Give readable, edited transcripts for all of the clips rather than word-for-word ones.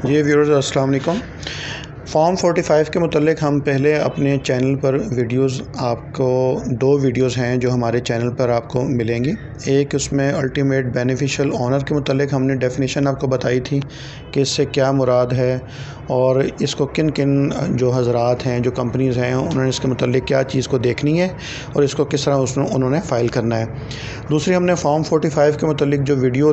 जी viewers अस्सलाम वालेकुम। Form 45 के मुतल्लिक़ हम पहले अपने चैनल पर वीडियोस आपको 2 वीडियोस हैं जो हमारे चैनल पर आपको मिलेंगी। एक उसमें अल्टीमेट बेनिफिशियल ओनर के मुतल्लिक़ हमने डेफिनेशन आपको बताई थी कि इससे क्या मुराद है और इसको किन किन जो हज़रात हैं, जो कंपनीज़ हैं, उन्होंने इसके मुतल्लिक़ क्या चीज़ को देखनी है और इसको किस तरह उन्होंने फ़ाइल करना है। दूसरी हमने फॉर्म 45 के मुतल्लिक़ जो वीडियो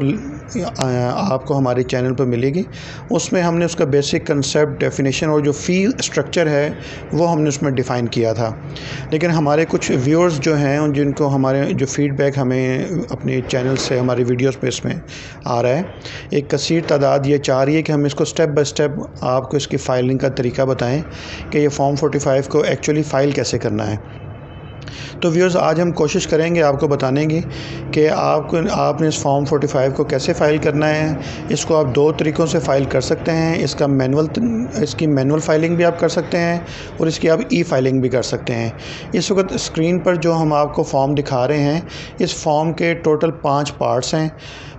आपको हमारे चैनल पर मिलेगी, उसमें हमने उसका बेसिक कंसेप्ट, डेफिनेशन और जो फ़ी स्ट्रक्चर है वो हमने उसमें डिफ़ाइन किया था। लेकिन हमारे कुछ व्यूअर्स जो हैं, जिनको हमारे जो फ़ीडबैक हमें अपने चैनल से हमारे वीडियोस पे इसमें आ रहा है, एक कसीर तादाद ये चाह रही है कि हम इसको स्टेप बाय स्टेप आपको इसकी फ़ाइलिंग का तरीका बताएं कि ये फॉर्म 45 को एक्चुअली फ़ाइल कैसे करना है। तो व्यूअर्स, आज हम कोशिश करेंगे आपको बताने की कि आपने इस फॉर्म 45 को कैसे फ़ाइल करना है। इसको आप 2 तरीक़ों से फ़ाइल कर सकते हैं। इसकी मैनुअल फ़ाइलिंग भी आप कर सकते हैं और इसकी आप ई फ़ाइलिंग भी कर सकते हैं। इस वक्त स्क्रीन पर जो हम आपको फ़ॉर्म दिखा रहे हैं, इस फॉर्म के टोटल 5 पार्ट्स हैं।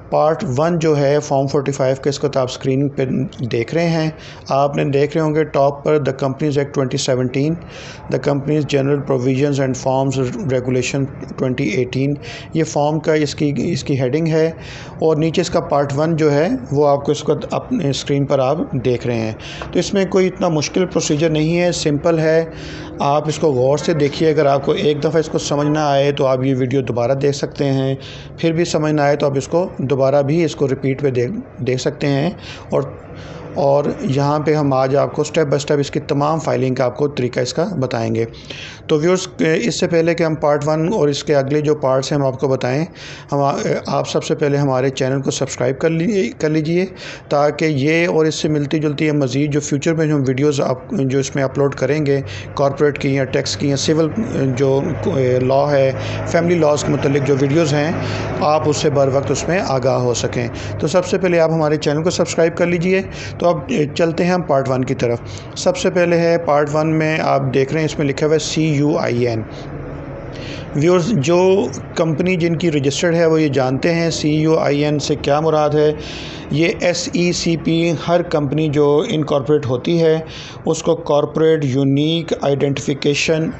पार्ट 1 जो है फॉर्म 45 के, इसको तो आप स्क्रीन पे देख रहे हैं। आपने देख रहे होंगे टॉप पर the companies act 2017, the companies general provisions and forms regulation 2018। ये फॉर्म का इसकी हेडिंग है और नीचे इसका पार्ट 1 जो है वो आपको इसको अपने स्क्रीन पर आप देख रहे हैं। तो इसमें कोई इतना मुश्किल प्रोसीजर नहीं है, सिंपल है। आप इसको गौर से देखिए। अगर आपको एक दफ़ा इसको समझ ना आए तो आप ये वीडियो दोबारा देख सकते हैं। फिर भी समझ ना आए तो आप इसको दोबारा भी इसको रिपीट पे देख सकते हैं। और यहाँ पे हम आज आपको स्टेप बाय स्टेप इसकी तमाम फाइलिंग का आपको तरीका इसका बताएंगे। तो व्यूअर्स, इससे पहले कि हम पार्ट 1 और इसके अगले जो पार्ट्स हैं हम आपको बताएं, आप सबसे पहले हमारे चैनल को सब्सक्राइब कर लीजिए ताकि ये और इससे मिलती जुलती मज़ीद जो फ्यूचर में जो वीडियोज़ आप जो इसमें अपलोड करेंगे, कॉर्पोरेट की या टैक्स की या सिविल जो लॉ है, फैमिली लॉज के मुतल्लिक जो वीडियोज़ हैं, आप उससे बर वक्त उसमें आगाह हो सकें। तो सबसे पहले आप हमारे चैनल को सब्सक्राइब कर लीजिए। तो अब चलते हैं हम पार्ट 1 की तरफ। सबसे पहले है पार्ट 1 में आप देख रहे हैं इसमें लिखा हुआ है CUIN। व्यूअर्स, जो कंपनी जिनकी रजिस्टर्ड है वो ये जानते हैं CUIN से क्या मुराद है। ये SECP हर कंपनी जो इनकॉर्पोरेट होती है उसको कॉर्पोरेट यूनिक आइडेंटिफिकेशन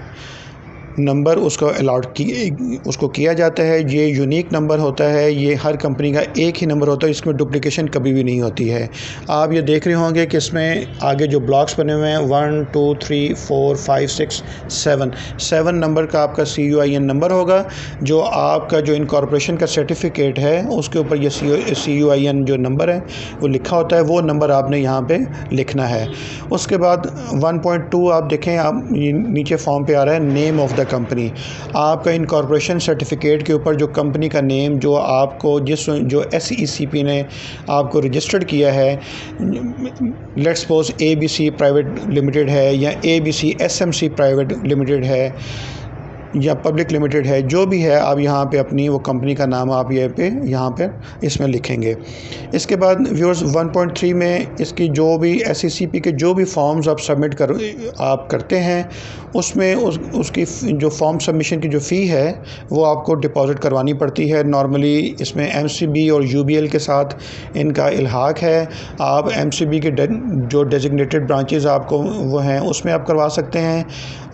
नंबर उसको किया जाता है। ये यूनिक नंबर होता है, ये हर कंपनी का एक ही नंबर होता है, इसमें डुप्लिकेशन कभी भी नहीं होती है। आप ये देख रहे होंगे कि इसमें आगे जो ब्लॉक्स बने हुए हैं 1 2 3 4 5 6 7 नंबर का आपका CUIN नंबर होगा। जो आपका जो इनकॉर्पोरेशन का सर्टिफिकेट है उसके ऊपर ये CUIN जो नंबर है वो लिखा होता है, वो नंबर आपने यहाँ पे लिखना है। उसके बाद 1.2 आप देखें, आप नीचे फॉर्म पे आ रहा है नेम ऑफ द कंपनी। आपका इनकॉर्पोरेशन सर्टिफिकेट के ऊपर जो कंपनी का नेम जो आपको जो SECP ने आपको रजिस्टर्ड किया है, let's suppose ABC private limited है या ABC SMC प्राइवेट लिमिटेड है या पब्लिक लिमिटेड है, जो भी है, आप यहाँ पे अपनी वो कंपनी का नाम आप यहाँ पे इसमें लिखेंगे। इसके बाद व्यूअर्स 1.3 में इसकी जो भी SECP के जो भी फॉर्म्स आप सबमिट करते हैं उसमें उसकी जो फॉर्म सबमिशन की जो फ़ी है वो आपको डिपॉज़िट करवानी पड़ती है। नॉर्मली इसमें MCB और UBL के साथ इनका इल्हाक है। आप MCB के जो डेजिग्नेटेड ब्रांचेज़ आपको वो हैं उसमें आप करवा सकते हैं,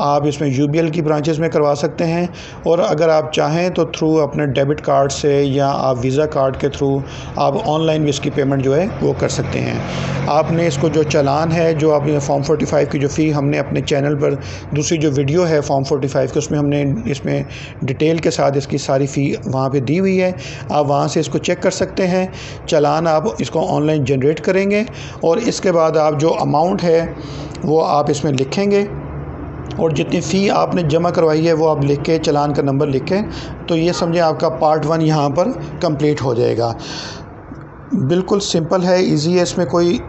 आप इसमें UBL की ब्रांचेज़ में करवा सकते हैं, और अगर आप चाहें तो थ्रू अपने डेबिट कार्ड से या आप वीज़ा कार्ड के थ्रू आप ऑनलाइन भी इसकी पेमेंट जो है वो कर सकते हैं। आपने इसको जो चालान है, जो आपने फॉर्म 45 की जो फ़ी हमने अपने चैनल पर दूसरी जो वीडियो है फॉर्म 45 की, उसमें हमने इसमें डिटेल के साथ इसकी सारी फ़ी वहाँ पे दी हुई है। आप वहाँ से इसको चेक कर सकते हैं। चालान आप इसको ऑनलाइन जनरेट करेंगे और इसके बाद आप जो अमाउंट है वो आप इसमें लिखेंगे और जितनी फ़ी आपने जमा करवाई है वो आप लिख के, चालान का नंबर लिख के, तो ये समझें आपका पार्ट 1 यहाँ पर कंप्लीट हो जाएगा। बिल्कुल सिंपल है, इजी है,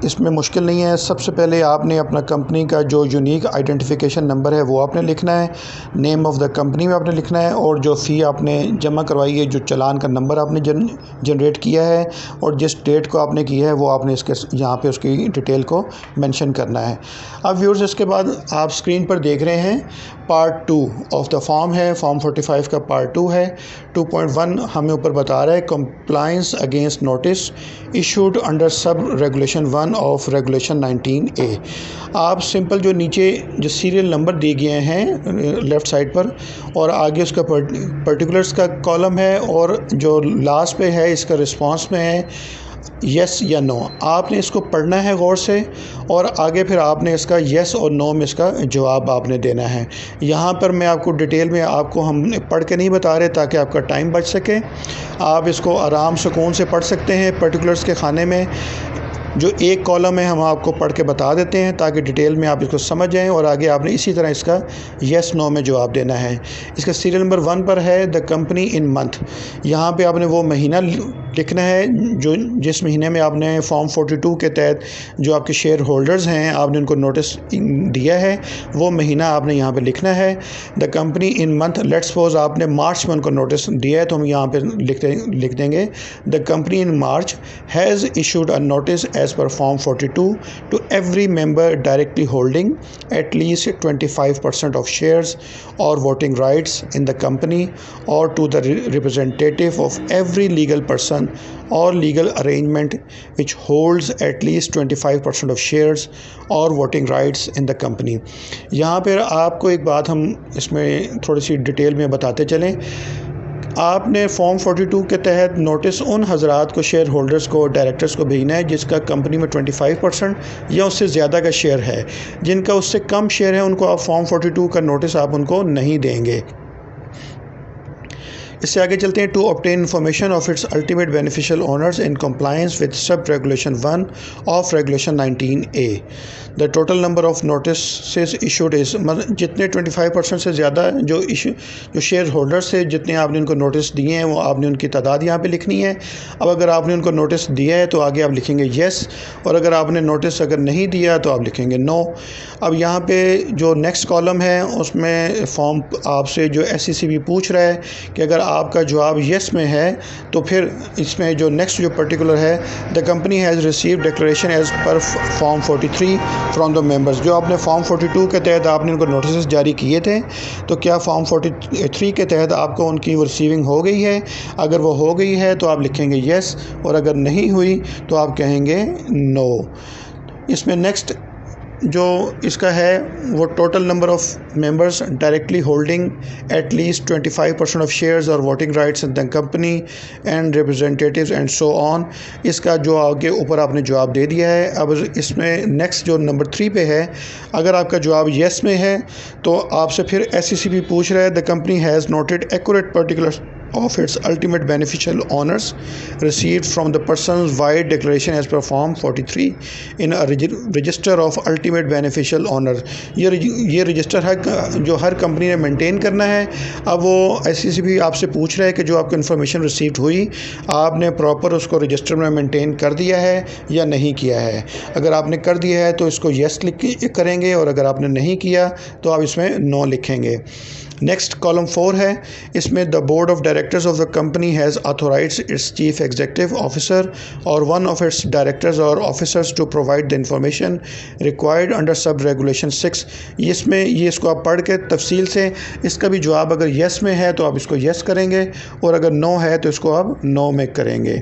इसमें मुश्किल नहीं है। सबसे पहले आपने अपना कंपनी का जो यूनिक आइडेंटिफिकेशन नंबर है वो आपने लिखना है, नेम ऑफ़ द कंपनी में आपने लिखना है, और जो फ़ी आपने जमा करवाई है, जो चालान का नंबर आपने जनरेट किया है और जिस डेट को आपने किया है वो आपने इसके यहाँ पे उसकी डिटेल को मेंशन करना है। अब व्यूअर्स, इसके बाद आप स्क्रीन पर देख रहे हैं पार्ट 2 ऑफ द फॉर्म है, फॉर्म 45 का पार्ट 2 है। 2.1 हमें ऊपर बता रहा है compliance against notice issued under sub regulation 1 of regulation 19A। आप सिंपल जो नीचे जो सीरियल नंबर दिए गए हैं लेफ़्ट साइड पर और आगे उसका पर्टिकुलर्स का कॉलम है और जो लास्ट पे है इसका रिस्पांस में है यस या नो। आपने इसको पढ़ना है गौर से और आगे फिर आपने इसका यस और नो में इसका जवाब आपने देना है। यहाँ पर मैं आपको डिटेल में आपको हम पढ़ के नहीं बता रहे ताकि आपका टाइम बच सके। आप इसको आराम सुकून से पढ़ सकते हैं। पर्टिकुलर्स के खाने में जो एक कॉलम है हम आपको पढ़ के बता देते हैं ताकि डिटेल में आप इसको समझ जाएं और आगे आपने इसी तरह इसका येस नो में जवाब देना है। इसका सीरियल नंबर 1 पर है द कंपनी इन मंथ। यहाँ पे आपने वो महीना लिखना है जो जिस महीने में आपने फॉर्म 42 के तहत जो आपके शेयर होल्डर्स हैं आपने उनको नोटिस दिया है वो महीना आपने यहाँ पे लिखना है। The company in month, let's suppose आपने मार्च में उनको नोटिस दिया है तो हम यहाँ पे लिख देंगे the company in March has issued a notice as per form 42 to every member directly holding at least 25% of shares or voting rights in the company or to the representative of every legal person or legal arrangement which holds at least 25% of shares or voting rights in the company। यहाँ पर आपको एक बात हम इसमें थोड़ी सी detail में बताते चलें। आपने फॉर्म 42 के तहत नोटिस उन हज़रात को, शेयर होल्डर्स को, डायरेक्टर्स को भेजना है जिसका कंपनी में 25% या उससे ज़्यादा का शेयर है। जिनका उससे कम शेयर है उनको आप फॉर्म 42 का नोटिस आप उनको नहीं देंगे। इससे आगे चलते हैं। To obtain information of its ultimate beneficial owners in compliance with sub regulation 1 of regulation 19A। The total number of notice issued is, मतलब जितने 25% से ज़्यादा जो शेयर होल्डर्स से जितने आपने उनको नोटिस दिए हैं वो आपने उनकी तादाद यहाँ पे लिखनी है। अब अगर आपने उनको नोटिस दिया है तो आगे आप लिखेंगे येस और अगर आपने नोटिस अगर नहीं दिया तो आप लिखेंगे नो। अब यहाँ पे जो नेक्स्ट कॉलम है उसमें फॉर्म आपसे जो SECB पूछ रहा है कि अगर आपका जवाब येस में है तो फिर इसमें जो नेक्स्ट जो पर्टिकुलर है the company has receive declaration as per form 43 from the members. जो आपने फॉर्म 42 के तहत आपने उनको नोटिस जारी किए थे तो क्या फॉर्म 43 के तहत आपको उनकी वो रिसीविंग हो गई है? अगर वो हो गई है तो आप लिखेंगे येस और अगर नहीं हुई तो आप कहेंगे नो। इसमें नेक्स्ट जो इसका है वो total number of members directly holding at least 25% of shares और voting rights in the company and representatives and so on. इसका जो आगे ऊपर आपने जवाब दे दिया है। अब इसमें नेक्स्ट जो नंबर 3 पे है, अगर आपका जवाब येस में है तो आपसे फिर SECB पूछ रहा है the company has noted accurate particular of its ultimate beneficial owners received from the person's wide declaration as per form 43 in a register of ultimate beneficial owner। ये रजिस्टर जो हर कंपनी ने मेंटेन करना है। अब वो SECB आपसे पूछ रहा है कि जो आपको इन्फॉर्मेशन रिसीव्ड हुई आपने प्रॉपर उसको रजिस्टर में मेंटेन कर दिया है या नहीं किया है। अगर आपने कर दिया है तो इसको येस करेंगे और अगर आपने नहीं किया तो आप इसमें नो लिखेंगे। नेक्स्ट कॉलम 4 है, इसमें the board of directors of the company has authorised its chief executive officer और वन ऑफ इट्स डायरेक्टर्स और officers to provide the information required under sub regulation 6। इसमें ये इसको आप पढ़ के तफसील से इसका भी जवाब अगर येस में है तो आप इसको येस करेंगे और अगर नो है तो इसको आप नो में करेंगे।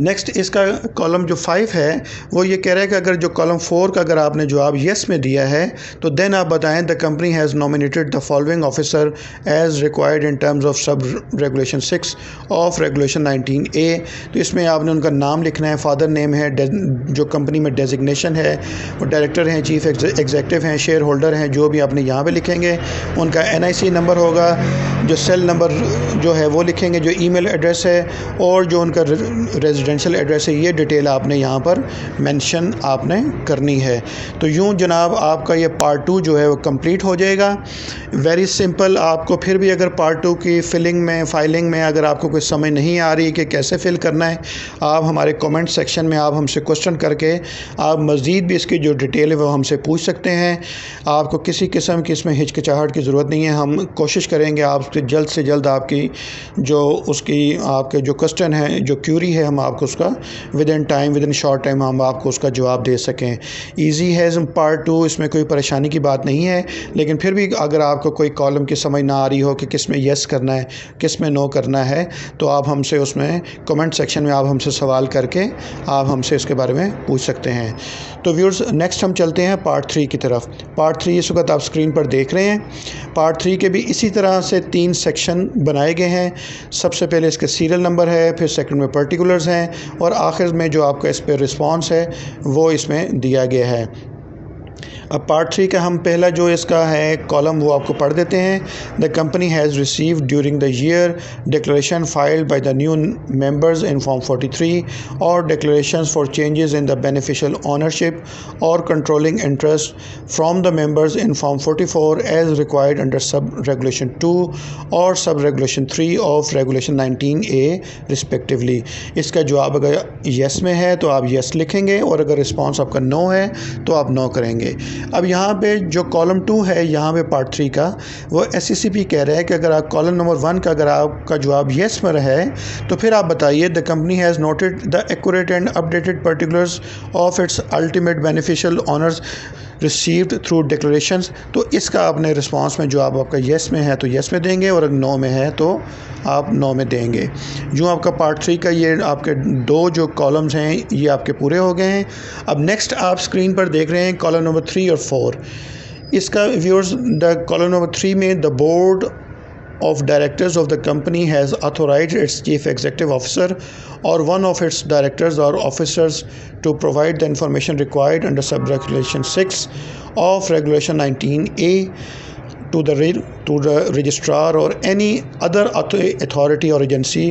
नेक्स्ट इसका कॉलम जो 5 है वो ये कह रहा है कि अगर जो कॉलम 4 का अगर आपने जवाब येस में दिया है तो देन आप बताएं the company has nominated the following officer as required in terms of sub regulation 6 of regulation 19A। तो इसमें आपने उनका नाम लिखना है, फादर नेम है, जो कंपनी में डेजिग्नेशन है, वो डायरेक्टर हैं, चीफ एग्जीक्यूटिव हैं, शेयर होल्डर हैं, जो भी आपने यहाँ पर लिखेंगे। उनका NIC नंबर होगा, जो सेल नंबर जो है वो लिखेंगे, जो ईमेल एड्रेस है और जो उनका रेजिडेंशियल एड्रेस है, ये डिटेल आपने यहाँ पर मेंशन आपने करनी है। तो यूँ जनाब आपका ये पार्ट 2 जो है वो कंप्लीट हो जाएगा। Very simple. आपको फिर भी अगर पार्ट 2 की फाइलिंग में अगर आपको कोई समझ नहीं आ रही कि कैसे फिल करना है, आप हमारे कमेंट सेक्शन में आप हमसे क्वेश्चन करके आप मज़ीद भी इसकी जो डिटेल है वो हमसे पूछ सकते हैं। आपको किसी किस्म की इसमें हिचकिचाहट की ज़रूरत नहीं है। हम कोशिश करेंगे आपसे जल्द से जल्द आपकी जो उसकी आपके जो क्वेश्चन है, जो क्यूरी है, हम आपको आपको उसका विद इन शॉर्ट टाइम हम आपको उसका जवाब दे सकें। ईजी है पार्ट 2, इसमें कोई परेशानी की बात नहीं है, लेकिन फिर भी अगर आपको कोई कॉलम की समझ ना आ रही हो कि किस में येस करना है किस में नो करना है, तो आप हमसे उसमें कमेंट सेक्शन में आप हमसे सवाल करके आप हमसे इसके बारे में पूछ सकते हैं। तो व्यूअर्स, नेक्स्ट हम चलते हैं पार्ट 3 की तरफ। पार्ट 3 इस वक्त आप स्क्रीन पर देख रहे हैं। पार्ट 3 के भी इसी तरह से 3 सेक्शन बनाए गए हैं। सबसे पहले इसके सीरियल नंबर है, फिर सेकंड में पर्टिकुलर्स हैं, और आखिर में जो आपका इस पर रिस्पांस है वो इसमें दिया गया है। अब पार्ट 3 का हम पहला जो इसका है कॉलम वो आपको पढ़ देते हैं। The company has received during the year declaration filed by the new members in form 43 और declarations for changes in the beneficial ownership और controlling interest from the members in form 44 as required under sub regulation 2 और sub regulation 3 of regulation 19A respectively. इसका जवाब अगर yes में है तो आप येस लिखेंगे, और अगर रिस्पॉन्स आपका नो है तो आप नो करेंगे। अब यहाँ पे जो कॉलम 2 है यहाँ पे पार्ट 3 का, वो SCCP कह रहा है कि अगर आप कॉलम नंबर 1 का अगर आपका जवाब येस में है तो फिर आप बताइए the company has noted the accurate and updated particulars of its ultimate beneficial honours received through declarations. तो इसका आपने रिस्पांस में जवाब आपका येस में है तो येस में देंगे, और अगर नो में है तो आप नो में देंगे। जो आपका पार्ट 3 का ये आपके 2 जो कॉलम्स हैं ये आपके पूरे हो गए हैं। अब नेक्स्ट आप स्क्रीन पर देख रहे हैं कॉलम नंबर 3 और 4। इसका व्यूअर्स, द कॉलम नंबर 3 में the board of directors of the company has authorized its chief executive officer or one of its directors or officers to provide the information required under sub-regulation 6 of regulation 19A to the registrar or any other authority or agency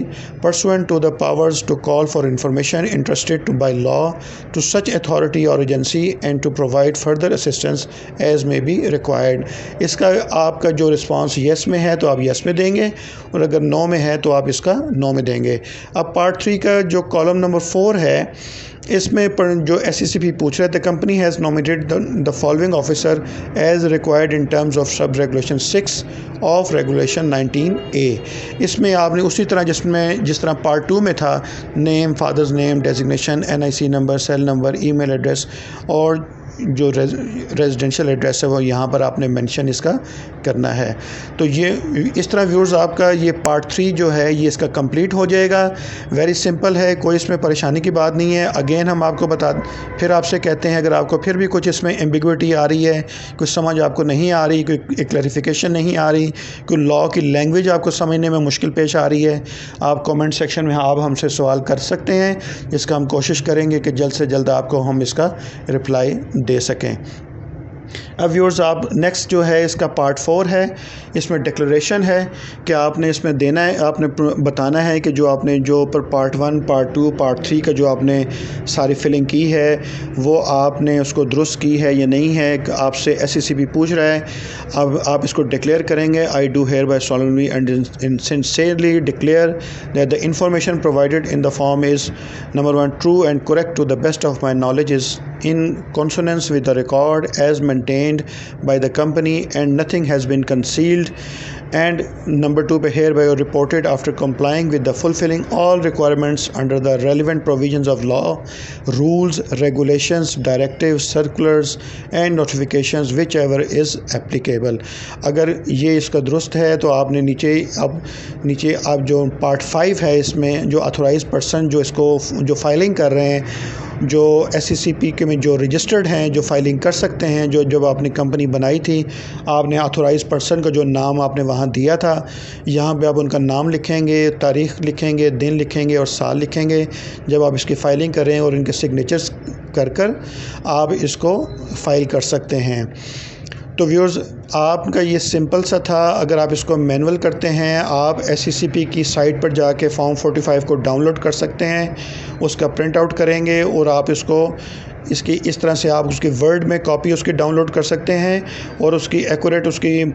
pursuant to the powers to call for information entrusted to by law to such authority or agency and to provide further assistance as may be required। इसका आपका जो response yes में है तो आप yes में देंगे, और अगर नो में है तो आप इसका नो में देंगे। अब पार्ट 3 का जो कॉलम नंबर 4 है इसमें जो SCCP पूछ रहे थे, company has nominated the following officer as required in terms of sub regulation 6 of regulation 19A। इसमें आपने उसी तरह जिस तरह पार्ट 2 में था, name, father's name, designation, NIC number, cell number, email address और जो रेजिडेंशियल एड्रेस है वो यहाँ पर आपने मेंशन इसका करना है। तो ये इस तरह व्यूअर्स आपका ये पार्ट 3 जो है ये इसका कंप्लीट हो जाएगा। वेरी सिंपल है, कोई इसमें परेशानी की बात नहीं है। अगेन हम आपको फिर आपसे कहते हैं, अगर आपको फिर भी कुछ इसमें एम्बिग्विटी आ रही है, कुछ समझ आपको नहीं आ रही, कोई क्लैरिफिकेशन नहीं आ रही, कोई लॉ की लैंग्वेज आपको समझने में मुश्किल पेश आ रही है, आप कमेंट सेक्शन में आप हमसे सवाल कर सकते हैं, जिसका हम कोशिश करेंगे कि जल्द से जल्द आपको हम इसका रिप्लाई दे सकें। अब व्यूअर्स, आप नेक्स्ट जो है इसका पार्ट 4 है। इसमें डिक्लेरेशन है कि आपने इसमें देना है, आपने बताना है कि जो आपने जो पर पार्ट 1, पार्ट 2, पार्ट 3 का जो आपने सारी फिलिंग की है वो आपने उसको दुरुस्त की है या नहीं है। आपसे SCCP पूछ रहा है, अब आप इसको डिक्लेयर करेंगे। I do hereby solemnly and sincerely declare that the information provided in the form is number 1 true and correct to the best of my knowledge, is in consonance with the record as maintained by the company and nothing has been concealed, and number 2 hereby reported after complying with the fulfilling all requirements under the relevant provisions of law, rules, regulations, directives, circulars and notifications whichever is applicable। अगर ये इसका दुरुस्त है तो आपने नीचे आप जो पार्ट 5 है इसमें जो ऑथोराइज्ड पर्सन जो इसको जो फाइलिंग कर रहे हैं, जो SCCP के में जो रजिस्टर्ड हैं, जो फाइलिंग कर सकते हैं, जो जब आपने कंपनी बनाई थी आपने ऑथोराइज्ड पर्सन का जो नाम आपने वहाँ दिया था, यहाँ पे आप उनका नाम लिखेंगे, तारीख़ लिखेंगे, दिन लिखेंगे और साल लिखेंगे जब आप इसकी फ़ाइलिंग करें, और इनके सिग्नेचर्स कर आप इसको फ़ाइल कर सकते हैं। तो व्यूअर्स, आपका ये सिंपल सा था। अगर आप इसको मैनुअल करते हैं, आप SCCP की साइट पर जाके फॉर्म 45 को डाउनलोड कर सकते हैं, उसका प्रिंट आउट करेंगे और आप इसको इस तरह से आप उसकी वर्ड में कॉपी उसकी डाउनलोड कर सकते हैं, और उसकी एक्यूरेट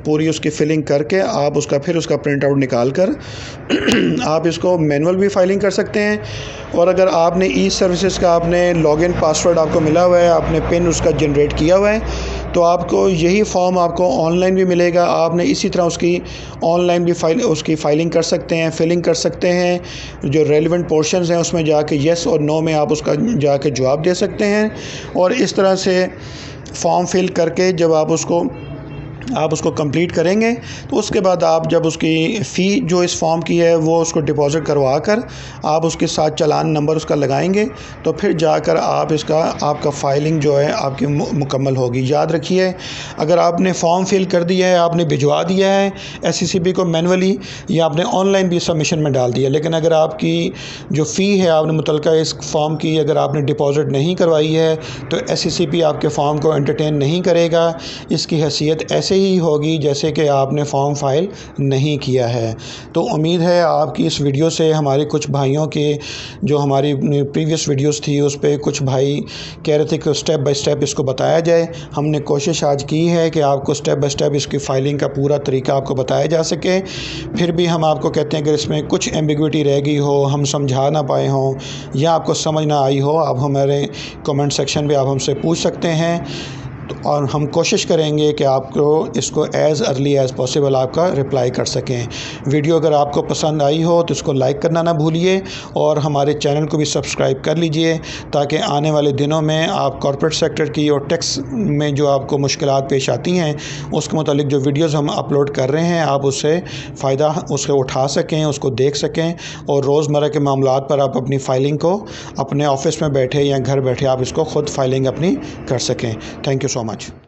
पूरी उसकी फिलिंग करके आप उसका प्रिंट आउट निकाल कर आप इसको मैनुअल भी फाइलिंग कर सकते हैं। और अगर आपने ई सर्विसेज का आपने लॉगिन पासवर्ड आपको मिला हुआ है, आपने पिन उसका जनरेट किया हुआ है, तो आपको यही फॉर्म आपको ऑनलाइन भी मिलेगा। आपने इसी तरह उसकी ऑनलाइन भी उसकी फ़ाइलिंग कर सकते हैं, फिलिंग कर सकते हैं। जो रेलिवेंट पोर्शंस हैं उसमें जाके येस और नो में आप उसका जाके जवाब दे सकते हैं। और इस तरह से फॉर्म फिल करके जब आप उसको कंप्लीट करेंगे तो उसके बाद आप जब उसकी फ़ी जो इस फॉर्म की है वो उसको डिपॉज़िट करवा कर आप उसके साथ चालान नंबर उसका लगाएंगे तो फिर जाकर आपका फ़ाइलिंग जो है आपकी मुकम्मल होगी। याद रखिए, अगर आपने फॉर्म फिल कर दिया है, आपने भिजवा दिया है SCCB को मैनुअली, या आपने ऑनलाइन भी सबमिशन में डाल दिया, लेकिन अगर आपकी जो फ़ी है आपने मुतलका इस फॉर्म की अगर आपने डिपॉज़िट नहीं करवाई है तो SCCB आपके फॉर्म को एंटरटेन नहीं करेगा। इसकी हैसियत ऐसे ही होगी जैसे कि आपने फॉर्म फाइल नहीं किया है। तो उम्मीद है आपकी इस वीडियो से हमारे कुछ भाइयों के जो हमारी प्रीवियस वीडियोस थी उस पे कुछ भाई कह रहे थे कि स्टेप बाय स्टेप इसको बताया जाए। हमने कोशिश आज की है कि आपको स्टेप बाय स्टेप इसकी फ़ाइलिंग का पूरा तरीका आपको बताया जा सके। फिर भी हम आपको कहते हैं कि इसमें कुछ एम्बिग्विटी रह गई हो, हम समझा ना पाए हों या आपको समझ ना आई हो, आप हमारे कमेंट सेक्शन में आप हमसे पूछ सकते हैं और हम कोशिश करेंगे कि आपको इसको एज़ अर्ली एज़ पॉसिबल आपका रिप्लाई कर सकें। वीडियो अगर आपको पसंद आई हो तो इसको लाइक करना ना भूलिए और हमारे चैनल को भी सब्सक्राइब कर लीजिए ताकि आने वाले दिनों में आप कॉर्पोरेट सेक्टर की और टैक्स में जो आपको मुश्किलात पेश आती हैं उसके मुतालिक जो वीडियोज़ हम अपलोड कर रहे हैं आप उससे फ़ायदा उसको उठा सकें, उसको देख सकें और रोज़मर्रा के मामलात पर आप अपनी फ़ाइलिंग को अपने ऑफ़िस में बैठे या घर बैठे आप इसको ख़ुद फ़ाइलिंग अपनी कर सकें। Thank you so much.